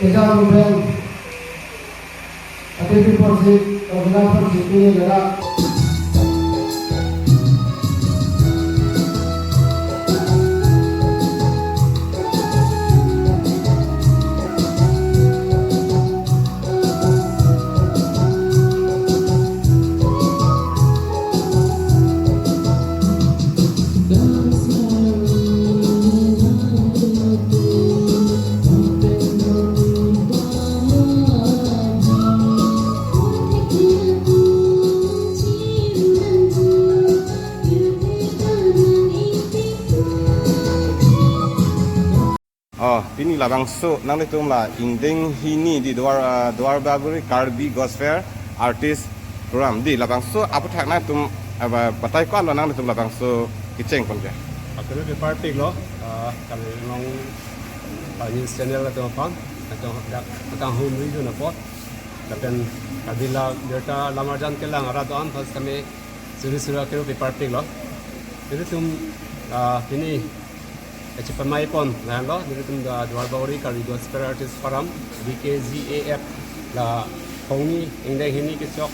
Desa Ruben, ATP Persib, Kabupaten Persib ini adalah Oh, ini lah bangso nang itu lah inding hini di Dwar Baguri Karbi Gospel Artist Program di lah bangso apa tak na tum apa batai ko lo nang itu lah bangso kiceng pun je. Aku ni party lo, kalau memang news channel atau apa, atau home video na pot, tapi kadila dia lamar jan kelang arado an pas kami suri-suri kero party lo. Jadi tum ini Eci pemai pon, nah lo, jadi tum da Dwar Baguri Karbi Gospel Artist Forum, DKZAF lah, Hongi, indeng hini kecok,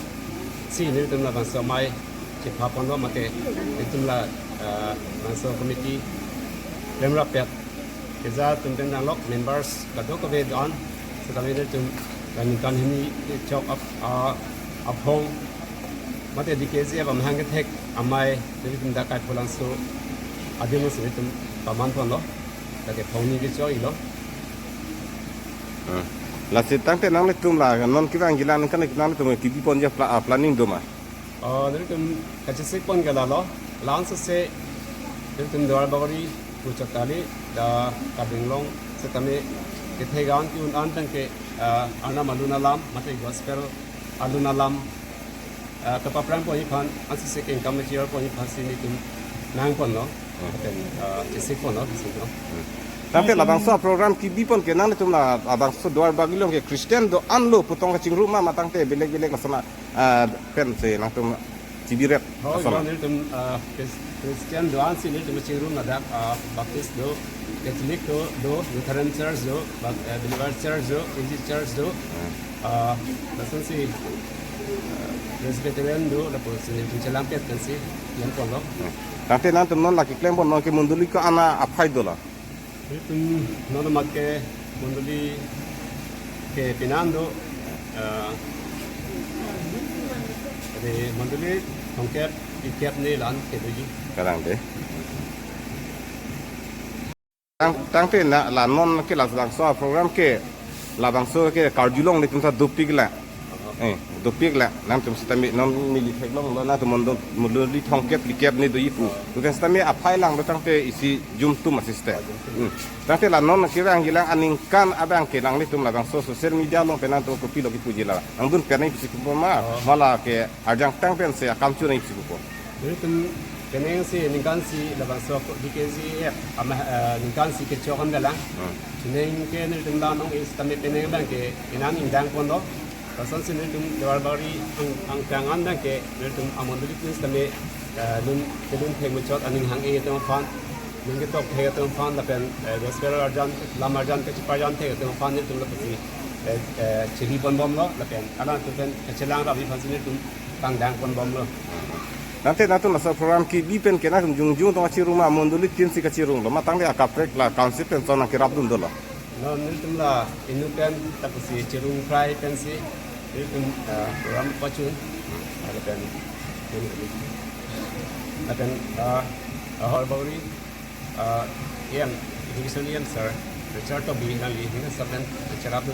si jadi tum lah bangsa mai, cepat pon lo mate, itu lah bangsa komiti, lemrapiat, kerja tum tentang lok members, kadok kebed on, setelah itu tum dan hini kecok up hong, mate DKZAF amhanget hek, amai, jadi tum da kai pulang so, ada musuh itu paman pun lo, tapi phone ni kecil lo. Lah setang te nang itu lah non kita anggilan kan nang itu kibi pon je planning doma. Jadi tum kecil pun kalau lo, langsung se, jadi tum Dwar Baguri pucat tali, dah kabing long, setami kita hegan ki unan tengke anak maluna lam, mati gospel aluna lam, kepaperan pun ikan, asal se keng kami ciar pun ikan sini tum nang pun lo. Dan cesik pun di situ. Tapi lah bangsa program kibi pun kenal itu lah bangsa Dwar Baguri lo ke Kristen do anlo potong kacing rumah matang te belek-belek masana pen se nang tu cibiret. Oh, ini tu Kristen do an sini tu kacing rumah ada Baptist do, Catholic do, Lutheran Church do, Believer Church do, Injil Church do. Macam si Presbyterian do, lepas ni tu celampet kan si yang pun lo. Tapi nanti non lagi klaim pun non ke munduli ke anak apa itu lah. Itu non makke munduli ke pinando, jadi munduli tongket ikat ni lan ke tuji. Kadang deh. Tang te na la non ke la bangsa program ke la bangsa ke kardulong ni tunta dupik la. Dupik lah, nanti mesti non milik long lo nanti munduli tongket likep ni do ipu. Bukan stammi apa lang datang te isi jum tu masih stay. Nanti lah non kira anggilang aningkan abang ke lang ni tu lah bangsa sosial media long penan tu kopi lo kipu jela. Anggun pernah isi kupo ma malah ke ajang tang pen se akam tu ni isi kupo. Jadi tu keneng si ningkan si la bangsa DKZAF ningkan si kecokan galang. Keneng ke ni tu lah nong is stammi keneng bang ke inan indang pun lo. Pasal sini tu Dwar Baguri ang kangan dah ke, tu amon dulu tu stamai nun pengmucot aning hang tu fan, nun kita tu fan tapi gospel arjan lam arjan keciparan tu fan tu lepas ni ciri pon bom lo, tapi alam tu kan kecelang rabi fan sini tu tangdang pon bom lo. Nanti masa program kibi pen kena jung tu macam rumah munduli tin si kecirung lo, matang dia akaprek lah konsep pen zona kirap dun dulu. Non tu lah inu pen tapi si cirung fry pen si. Itu program pacun, ada pen, Dwar Baguri, yang education yang sir, Richard Tobi nali, ini sebenarnya cerap tu.